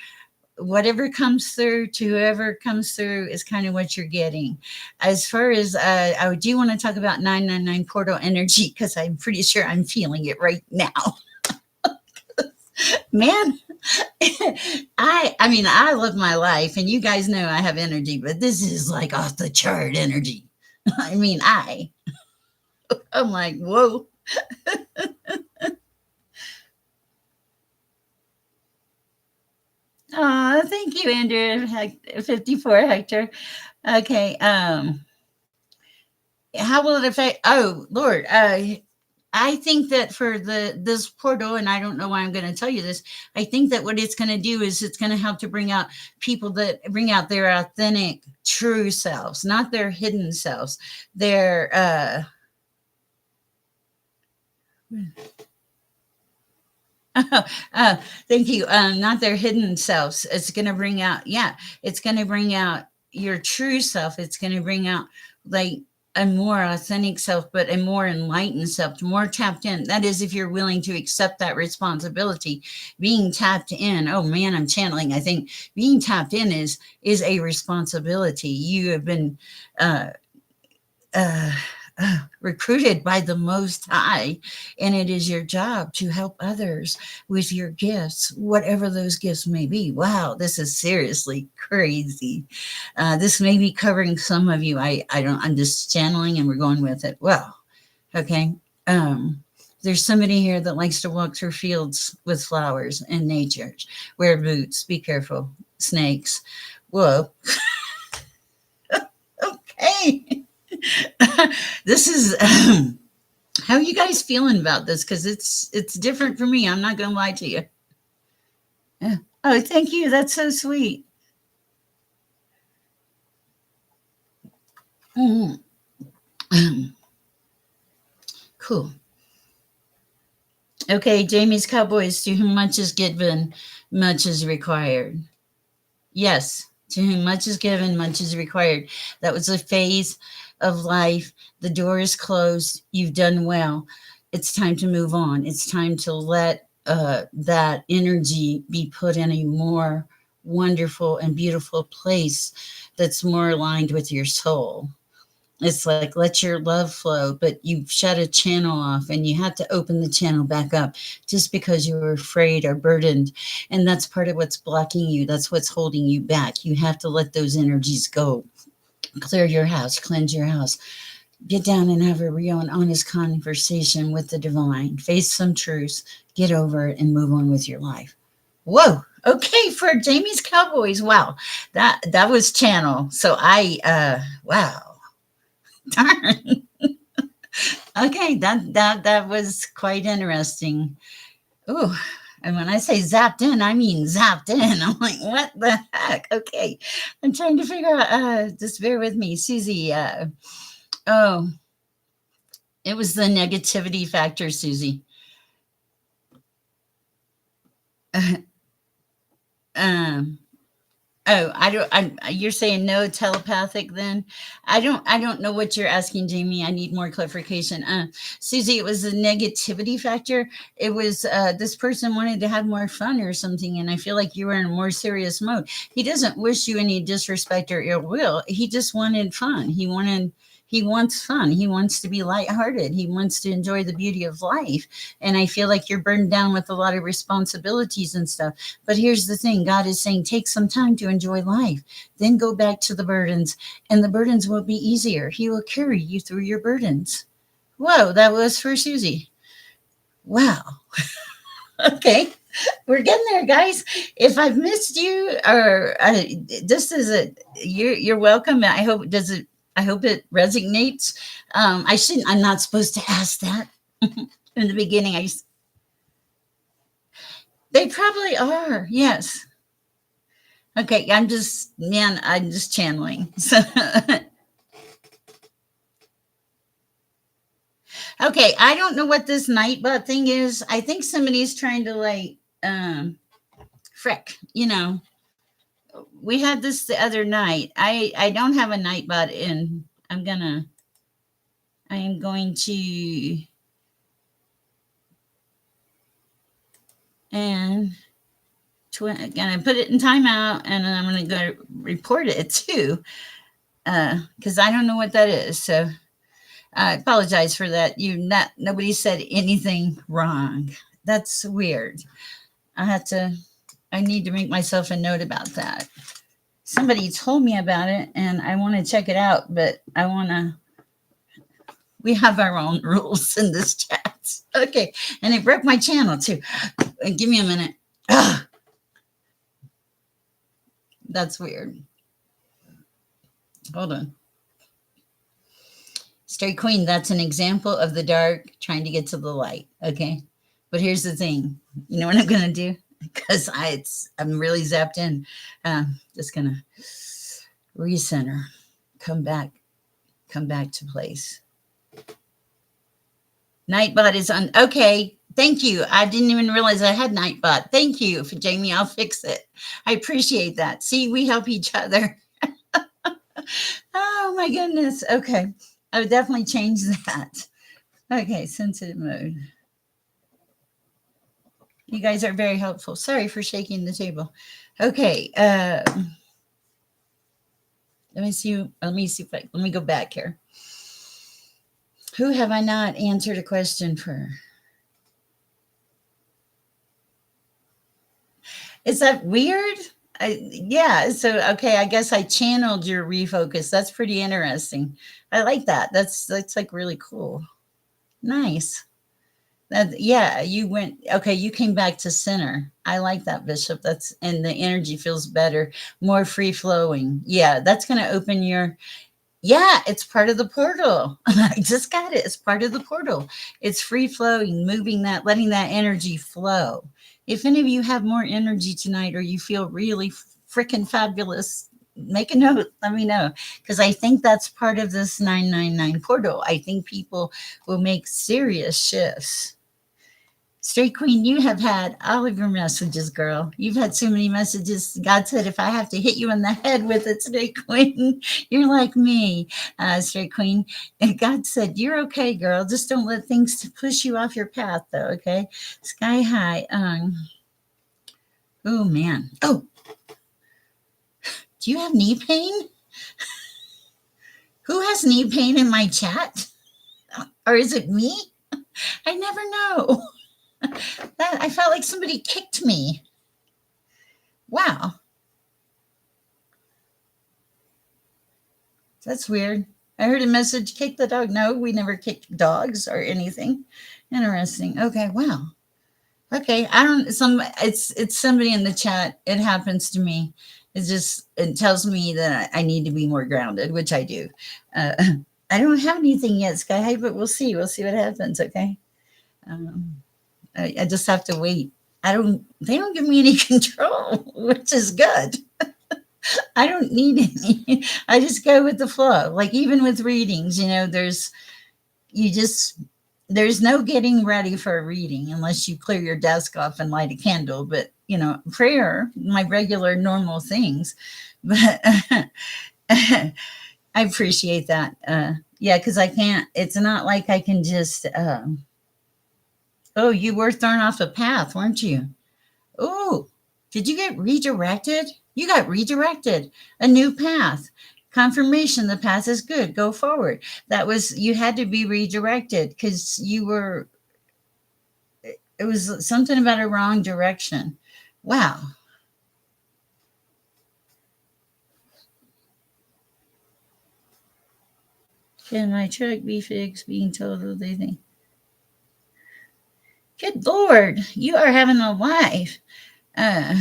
Whatever comes through to whoever comes through is kind of what you're getting. As far as I do want to talk about 999 portal energy, because I'm pretty sure I'm feeling it right now. Man, I mean, I love my life, and you guys know I have energy, but this is like off the chart energy. I mean, I'm like, whoa. Oh, thank you, Andrew. 54 Hector. Okay. How will it affect? Oh, Lord. I think that for this portal, and I don't know why I'm going to tell you this. I think that what it's going to do is it's going to help to bring out people that bring out their authentic, true selves, not their hidden selves. Their thank you. Not their hidden selves. It's going to bring out, yeah, it's going to bring out your true self. It's going to bring out like a more authentic self, but a more enlightened self, more tapped in. That is, if you're willing to accept that responsibility, being tapped in. Oh man, I'm channeling. I think being tapped in is a responsibility. You have been uh, uh, recruited by the Most High, and it is your job to help others with your gifts, whatever those gifts may be. Wow, this is seriously crazy. This may be covering some of you. I don't. I'm just channeling, and we're going with it. Well, okay. There's somebody here that likes to walk through fields with flowers and nature. Wear boots. Be careful. Snakes. Whoa. Okay. This is how are you guys feeling about this? Because it's different for me. I'm not going to lie to you. Yeah. Oh, thank you. That's so sweet. Mhm. Cool. Okay, Jamie's Cowboys. To whom much is given, much is required. Yes, to whom much is given, much is required. That was a phase of life. The door is closed. You've done well. It's time to move on. It's time to let that energy be put in a more wonderful and beautiful place that's more aligned with your soul. It's like let your love flow, but you've shut a channel off and you have to open the channel back up just because you were afraid or burdened. And that's part of what's blocking you. That's what's holding you back. You have to let those energies go. Clear your house, cleanse your house, get down and have a real and honest conversation with the divine, face some truths, get over it, and move on with your life. Whoa. Okay, for Jamie's Cowboys. Wow. That was channel. So wow. Darn. Okay, that was quite interesting. Oh, and when I say zapped in, I mean zapped in. I'm like, what the heck? Okay, I'm trying to figure out. Just bear with me, Susie. Oh, it was the negativity factor, Susie. um, Oh, I don't. You're saying no telepathic then? I don't know what you're asking, Jamie. I need more clarification. Susie, it was a negativity factor. It was this person wanted to have more fun or something, and I feel like you were in a more serious mode. He doesn't wish you any disrespect or ill will. He just wanted fun. He wants fun. He wants to be lighthearted. He wants to enjoy the beauty of life. And I feel like you're burdened down with a lot of responsibilities and stuff. But here's the thing, God is saying, take some time to enjoy life, then go back to the burdens, and the burdens will be easier. He will carry you through your burdens. Whoa, that was for Susie. Wow. Okay. We're getting there, guys. If I've missed you, or this is you're welcome. I hope it resonates. I'm not supposed to ask that in the beginning. They probably are. Yes. Okay, I'm just channeling. So, okay, I don't know what this nightbot thing is. I think somebody's trying to like, frick, we had this the other night. I don't have a nightbot in. I am going to, and gonna put it in timeout, and then I'm gonna go report it too, because I don't know what that is. So I apologize for that. Nobody said anything wrong. That's weird. I need to make myself a note about that. Somebody told me about it and I want to check it out, but we have our own rules in this chat. Okay. And it broke my channel too. Give me a minute. Ugh. That's weird. Hold on. Straight Queen, that's an example of the dark trying to get to the light. Okay. But here's the thing. You know what I'm going to do? Because I'm really zapped in. Just going to recenter, come back to place. Nightbot is on. Okay. Thank you. I didn't even realize I had Nightbot. Thank you, for Jamie. I'll fix it. I appreciate that. See, we help each other. Oh my goodness. Okay. I would definitely change that. Okay. Sensitive mode. You guys are very helpful. Sorry for shaking the table. Okay. Let me see. Let me go back here. Who have I not answered a question for? Is that weird? Yeah. So, okay. I guess I channeled your refocus. That's pretty interesting. I like that. That's like really cool. Nice. Yeah, you went, okay, you came back to center. I like that, Bishop. And the energy feels better, more free flowing. Yeah, that's going to open yeah, it's part of the portal. I just got it. It's part of the portal. It's free flowing, letting that energy flow. If any of you have more energy tonight or you feel really freaking fabulous, make a note. Let me know. Because I think that's part of this 999 portal. I think people will make serious shifts. Straight Queen, you have had all of your messages, girl. You've had so many messages. God said, if I have to hit you in the head with it, Straight Queen, you're like me, Straight Queen. And God said, you're okay, girl. Just don't let things push you off your path, though, okay? Sky High. Oh, man. Oh, Do you have knee pain? Who has knee pain in my chat? Or is it me? I never know. That I felt like somebody kicked me. Wow, that's weird. I heard a message, kick the dog. No, we never kicked dogs or anything. Interesting. Okay, wow. Okay, I don't. It's somebody in the chat. It happens to me. It tells me that I need to be more grounded, which I do. Uh, I don't have anything yet, Sky High, but we'll see. We'll see what happens. Okay. Um, I just have to wait. I don't. They don't give me any control, which is good. I don't need any. I just go with the flow. Like even with readings, you just there's no getting ready for a reading unless you clear your desk off and light a candle. But prayer, my regular normal things. But I appreciate that. Yeah, because I can't. It's not like I can just. Oh, you were thrown off a path, weren't you? Oh, did you get redirected? You got redirected. A new path. Confirmation the path is good. Go forward. You had to be redirected because it was something about a wrong direction. Wow. Can my truck be fixed? Being told what they think. Good Lord, you are having a life. Uh,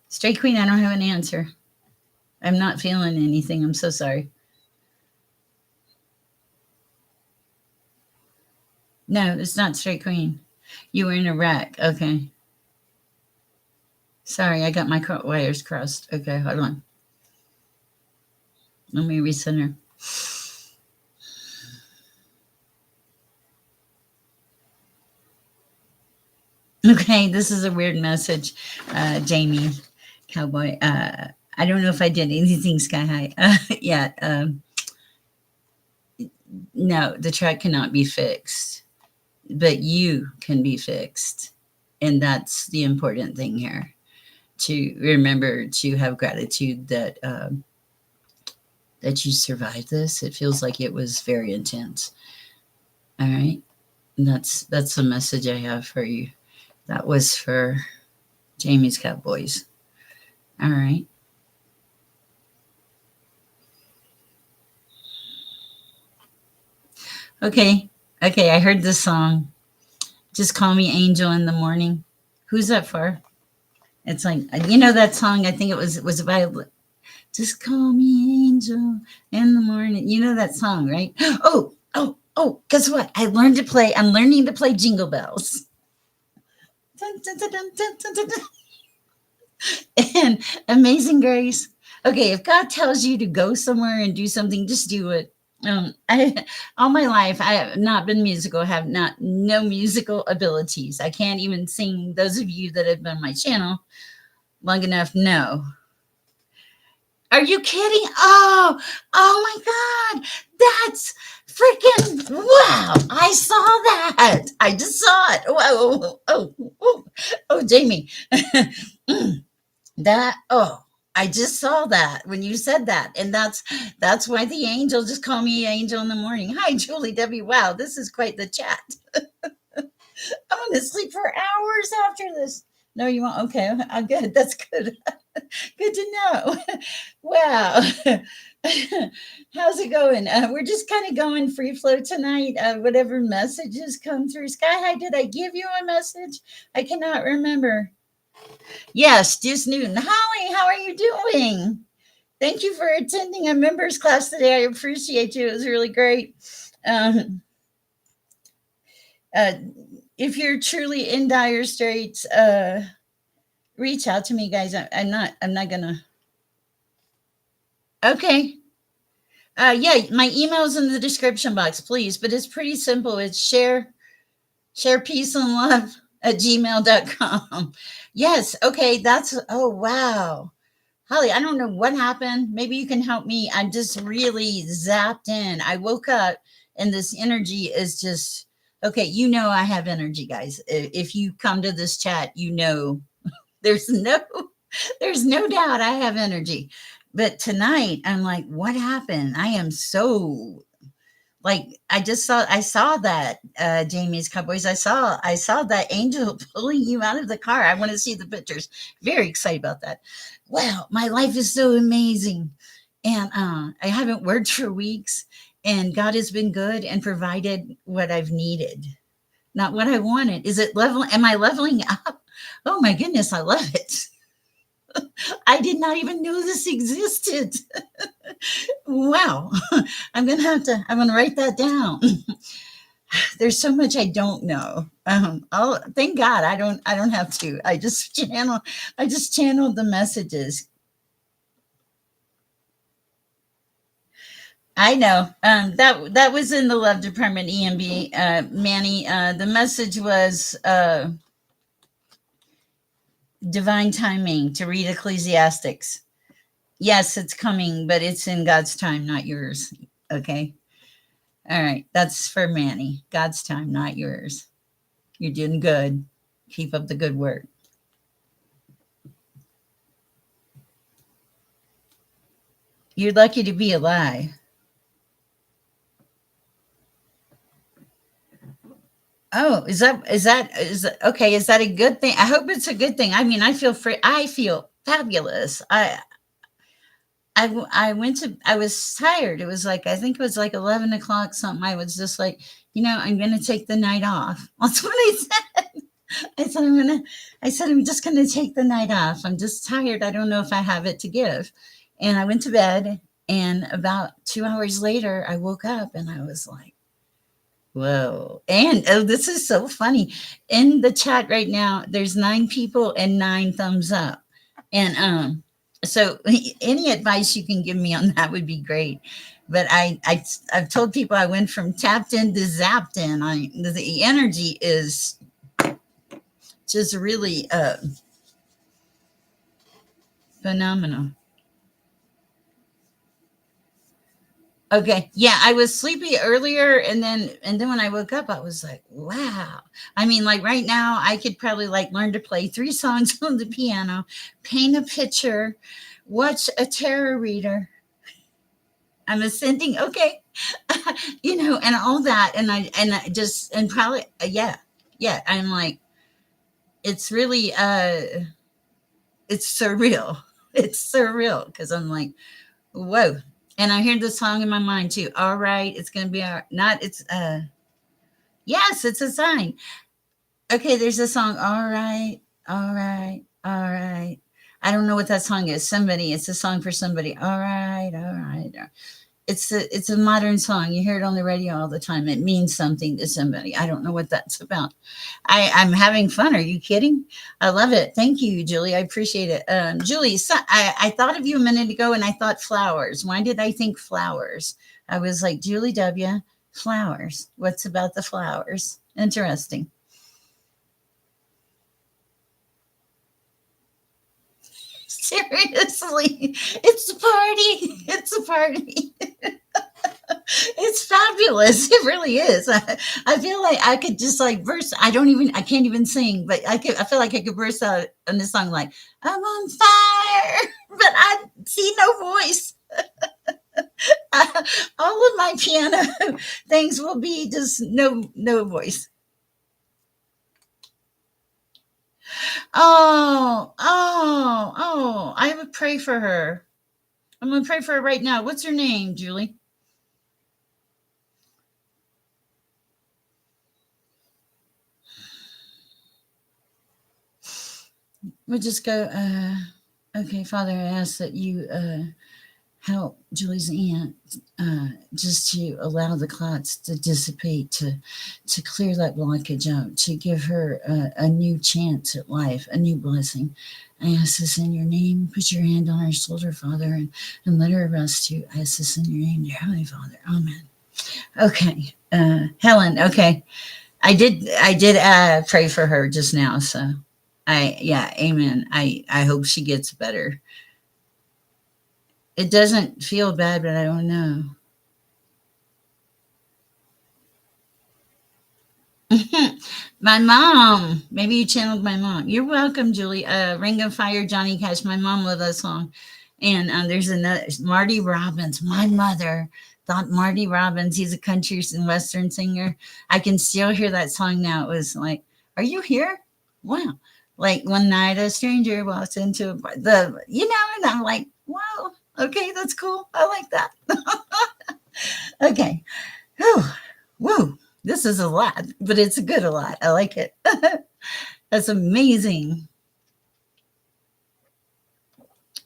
Straight Queen, I don't have an answer. I'm not feeling anything. I'm so sorry. No, it's not Straight Queen. You were in a wreck. Okay. Sorry, I got my wires crossed. Okay, hold on. Let me recenter. Okay, this is a weird message, Jamie Cowboy. I don't know if I did anything Sky High yet. No, the track cannot be fixed, but you can be fixed. And that's the important thing here, to remember to have gratitude that you survived this. It feels like it was very intense. All right. And that's the message I have for you. That was for Jamie's Cowboys. All right. Okay. Okay. I heard this song. Just Call Me Angel in the Morning. Who's that for? It's like, that song. I think it was about Just Call Me Angel in the Morning. You know that song, right? Oh, guess what? I'm learning to play Jingle Bells. Dun, dun, dun, dun, dun, dun, dun. And Amazing Grace. Okay, if God tells you to go somewhere and do something, just do it. I all my life I have not been musical, have no musical abilities. I can't even sing. Those of you that have been on my channel long enough know. Are you kidding? Oh my God. That's freaking wow. I saw that. I just saw it. Whoa. Oh, Jamie. I just saw that when you said that. And that's why the angel just call me Angel in the Morning. Hi, Julie W. Wow, this is quite the chat. I'm gonna sleep for hours after this. No, you won't. Okay, I'm good. That's good. Good to know. Wow. How's it going? We're just kind of going free flow tonight. Whatever messages come through. Sky High, did I give you a message? I cannot remember. Yes, just Newton. Holly, how are you doing? Thank you for attending a members class today. I appreciate you. It was really great. Um, if you're truly in dire straits, reach out to me, guys. I'm not gonna. Okay. Yeah, my email's in the description box, please. But it's pretty simple. It's share peace and love at gmail.com. Yes. Okay. That's, oh, wow. Holly, I don't know what happened. Maybe you can help me. I'm just really zapped in. I woke up and this energy is just, okay. You know, I have energy, guys. If you come to this chat, you know, there's no, there's no doubt I have energy. But tonight, I'm like, what happened? I am so like I saw that Jamie's Cowboys. I saw that angel pulling you out of the car. I want to see the pictures. Very excited about that. Wow, my life is so amazing, and I haven't worked for weeks, and God has been good and provided what I've needed, not what I wanted. Is it level? Am I leveling up? Oh my goodness, I love it. I did not even know this existed. Wow. I'm gonna write that down. There's so much I don't know. I'll thank God I don't have to. I just channel the messages. I know. That was in the love department EMB, Manny. The message was divine timing to read Ecclesiastics. Yes, it's coming, but it's in God's time, not yours. Okay. All right. That's for Manny. God's time, not yours. You're doing good. Keep up the good work. You're lucky to be alive. Oh, is that okay? Is that a good thing? I hope it's a good thing. I mean, I feel free. I feel fabulous. I went to. I was tired. It was like I think it was like 11 o'clock something. I was just like, I'm going to take the night off. That's what I said. I said I'm gonna. I said I'm just going to take the night off. I'm just tired. I don't know if I have it to give. And I went to bed. And about 2 hours later, I woke up and I was like, whoa. And oh, this is so funny. In the chat right now, there's 9 people and 9 thumbs up. And so any advice you can give me on that would be great. But I've told people I went from tapped in to zapped in. The energy is just really phenomenal. Okay. Yeah, I was sleepy earlier and then when I woke up I was like, wow. I mean, like right now I could probably like learn to play 3 songs on the piano, paint a picture, watch a tarot reader. I'm ascending. Okay. And all that and I just and probably yeah. Yeah, I'm like it's really it's surreal. It's surreal because I'm like, whoa. And I hear the song in my mind too. All right, it's gonna be not it's yes, it's a sign. Okay, there's a song, all right, all right, all right. I don't know what that song is. It's a song for somebody. All right, all right. It's a modern song. You hear it on the radio all the time. It means something to somebody. I don't know what that's about. I'm having fun. Are you kidding? I love it. Thank you, Julie. I appreciate it. Julie, I thought of you a minute ago and I thought flowers. Why did I think flowers? I was like, Julie W., flowers. What's about the flowers? Interesting. Seriously, it's a party. It's a party. It's fabulous. It really is. I feel like I could just like burst. I can't even sing, but I feel like I could burst out on this song like, I'm on fire, but I see no voice. All of my piano things will be just no voice. Oh, I would pray for her. I'm going to pray for her right now. What's her name, Julie? We'll just go, okay, Father, I ask that you help Julie's aunt just to allow the clots to dissipate, to clear that blockage out, to give her a new chance at life, a new blessing. I ask this in your name. Put your hand on her shoulder, Father, and let her rest you. I ask this in your name, dear Heavenly Father. Amen. Okay. Helen, okay. I did pray for her just now, so yeah, amen. I hope she gets better. It doesn't feel bad, but I don't know. My mom. Maybe you channeled my mom. You're welcome, Julie. Ring of Fire, Johnny Cash. My mom loved that song. And there's another Marty Robbins. My mother thought Marty Robbins. He's a country and western singer. I can still hear that song now. It was like, "Are you here?" Wow. Like one night a stranger walks into and I'm like, "Wow, okay, that's cool. I like that." Okay. Whew. Whoa. This is a lot, but it's a good a lot. I like it. That's amazing.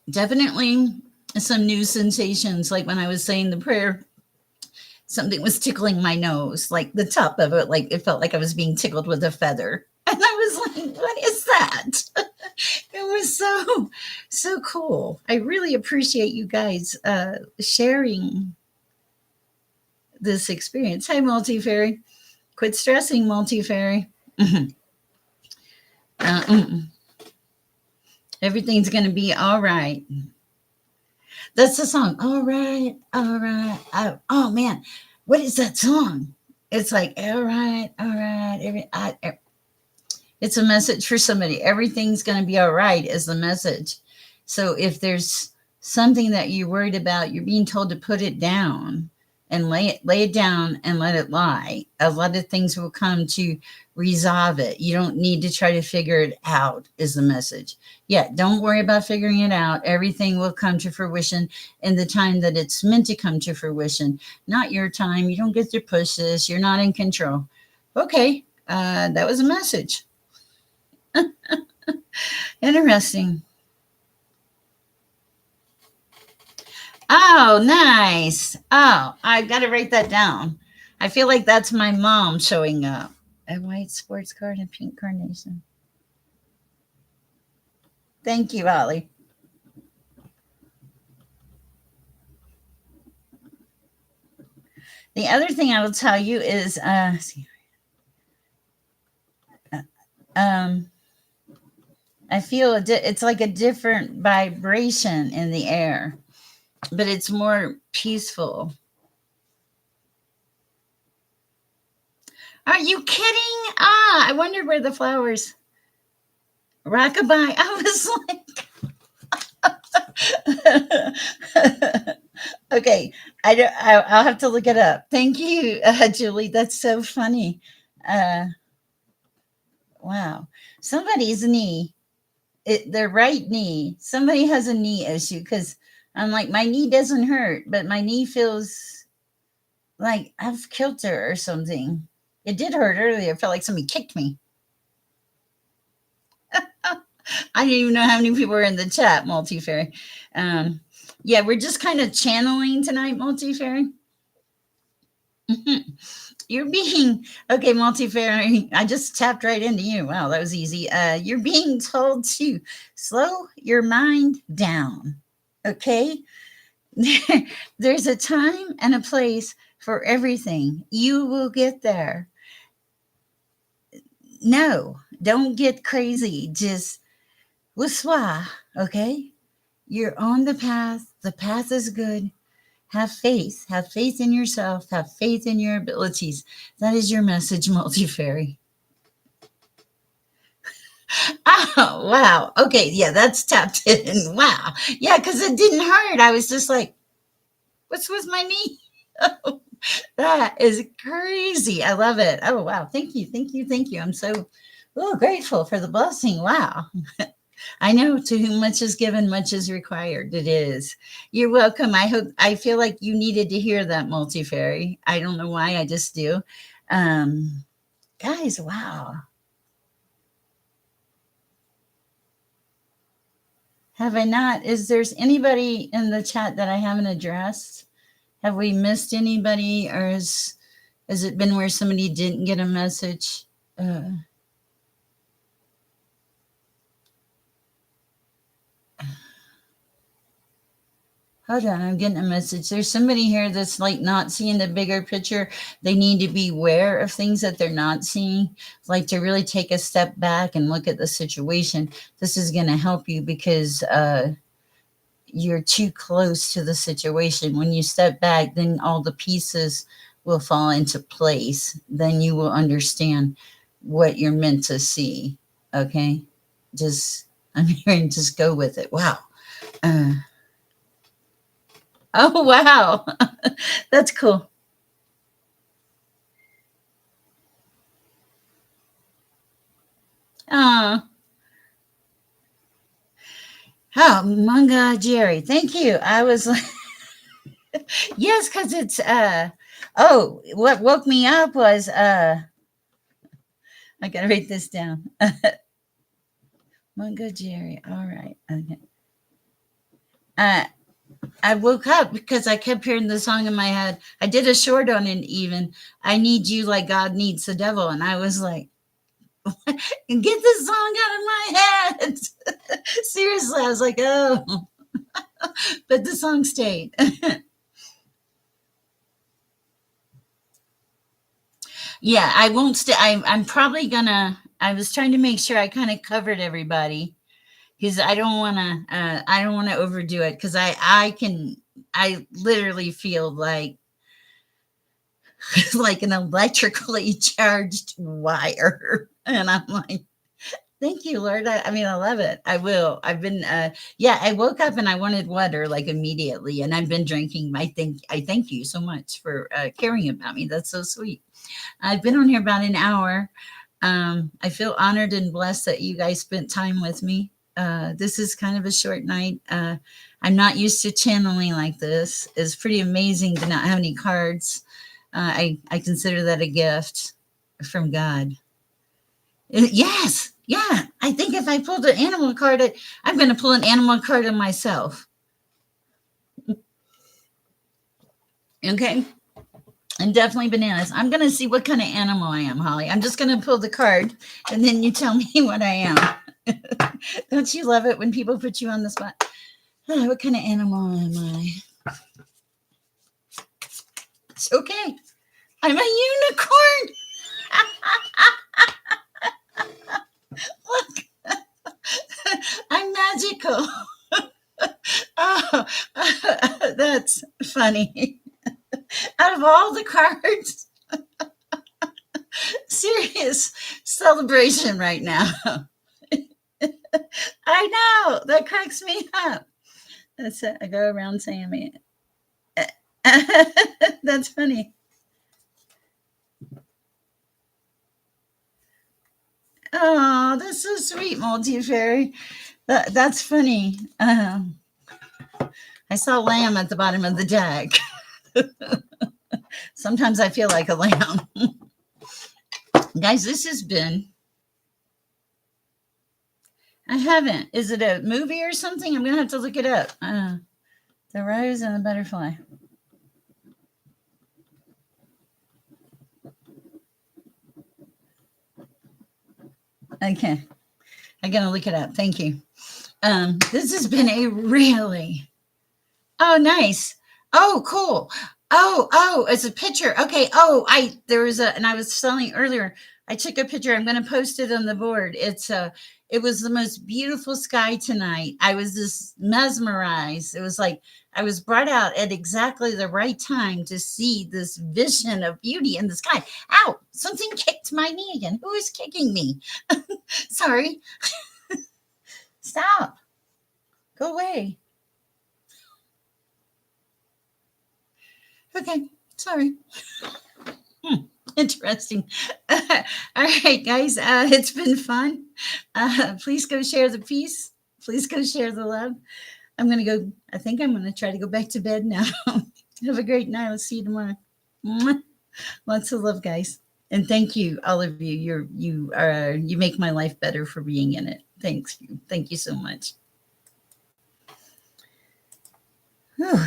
Definitely some new sensations. Like when I was saying the prayer, something was tickling my nose, like the top of it, like it felt like I was being tickled with a feather. And I was like, what is that? It was so cool. I really appreciate you guys sharing this experience. Hi, Multi Fairy. Quit stressing, Multi Fairy. Mm-mm. Everything's going to be all right. That's the song. All right, all right. Oh man, what is that song? It's like all right. It's a message for somebody. Everything's going to be all right is the message. So if there's something that you're worried about, you're being told to put it down and lay it down and let it lie. A lot of things will come to resolve it. You don't need to try to figure it out is the message. Yeah, don't worry about figuring it out. Everything will come to fruition in the time that it's meant to come to fruition, not your time. You don't get to push this. You're not in control. Okay, that was a message. Interesting. Oh, nice. Oh, I got to write that down. I feel like that's my mom showing up. A white sports car and a pink carnation. Thank you, Ollie. The other thing I will tell you is, um, I feel it's like a different vibration in the air, but it's more peaceful. Are you kidding? Ah, I wondered where the flowers. Rockabye. I was like, okay, I'll have to look it up. Thank you, Julie. That's so funny. Uh, wow, somebody's knee, their right knee. Somebody has a knee issue because I'm like, my knee doesn't hurt, but my knee feels like I've kilter or something. It did hurt earlier. It felt like somebody kicked me. I didn't even know how many people were in the chat, Multifairy. Um, yeah, we're just kind of channeling tonight, Multifairy. You're being okay, Multifairy. I just tapped right into you. Wow, that was easy. You're being told to slow your mind down. Okay, there's a time and a place for everything. You will get there. No, don't get crazy. Just wuswa. Okay, you're on the path. The path is good. Have faith. Have faith in yourself. Have faith in your abilities. That is your message, Multifairy. Oh, wow. Okay. Yeah, that's tapped in. Wow. Yeah, because it didn't hurt. I was just like, what's with my knee? Oh, that is crazy. I love it. Oh, wow. Thank you. Thank you. Thank you. I'm so grateful for the blessing. Wow. I know to whom much is given, much is required. It is. You're welcome. I feel like you needed to hear that, Multifairy. I don't know why. I just do. Um, guys, wow. Have I not? Is there's anybody in the chat that I haven't addressed? Have we missed anybody, or has it been where somebody didn't get a message? Uh, Hold on, I'm getting a message. There's somebody here that's like not seeing the bigger picture. They need to be aware of things that they're not seeing, like to really take a step back and look at the situation. This is going to help you because you're too close to the situation. When you step back, then all the pieces will fall into place. Then you will understand what you're meant to see. Okay? Just, I'm hearing just go with it. Wow. Uh, oh, wow. That's cool. Oh, oh, manga Jerry. Thank you. I was like, yes, because it's oh, what woke me up was I gotta write this down. Manga Jerry. All right. Okay. Uh I woke up because I kept hearing the song in my head. I did a short on it even. I need you like God needs the devil. And I was like, get this song out of my head. Seriously, I was like, oh, but the song stayed. Yeah, I won't stay. I'm probably gonna. I was trying to make sure I kind of covered everybody because I don't want to. I don't want to overdo it because I can. I literally feel like like an electrically charged wire, and I'm like, thank you, Lord. I mean, I love it. I will. I've been. Yeah, I woke up and I wanted water like immediately, and I've been drinking. I thank you so much for caring about me. That's so sweet. I've been on here about an hour. I feel honored and blessed that you guys spent time with me. This is kind of a short night. I'm not used to channeling like this. It's pretty amazing to not have any cards. I consider that a gift from God. Yes, yeah. I think if I pulled an animal card, I'm going to pull an animal card on myself. Okay. And definitely bananas. I'm going to see what kind of animal I am, Holly. I'm just going to pull the card and then you tell me what I am. Don't you love it when people put you on the spot? Oh, what kind of animal am I? It's okay. I'm a unicorn. Look, I'm magical. Oh, that's funny. Out of all the cards, serious celebration right now. I know that cracks me up. That's it. I go around saying me. That's funny. Oh, that's so sweet, Multi Fairy. That's funny. I saw lamb at the bottom of the deck. Sometimes I feel like a lamb. Guys, this has been. I haven't. Is it a movie or something? I'm going to have to look it up. The Rose and the Butterfly. Okay. I'm going to look it up. Thank you. This has been a really. Oh, nice. Oh, cool. Oh, it's a picture. Okay. Oh, there was and I was telling earlier, I took a picture. I'm going to post it on the board. It was the most beautiful sky tonight. I was just mesmerized. It was like I was brought out at exactly the right time to see this vision of beauty in the sky. Ow, something kicked my knee again. Who is kicking me? Sorry. Stop. Go away. Okay. Sorry. Interesting. All right, guys. It's been fun. Please go share the peace. Please go share the love. I'm going to go. I think I'm going to try to go back to bed now. Have a great night. I'll see you tomorrow. Mwah. Lots of love, guys. And thank you, all of you. You make my life better for being in it. Thanks. Thank you so much. Whew.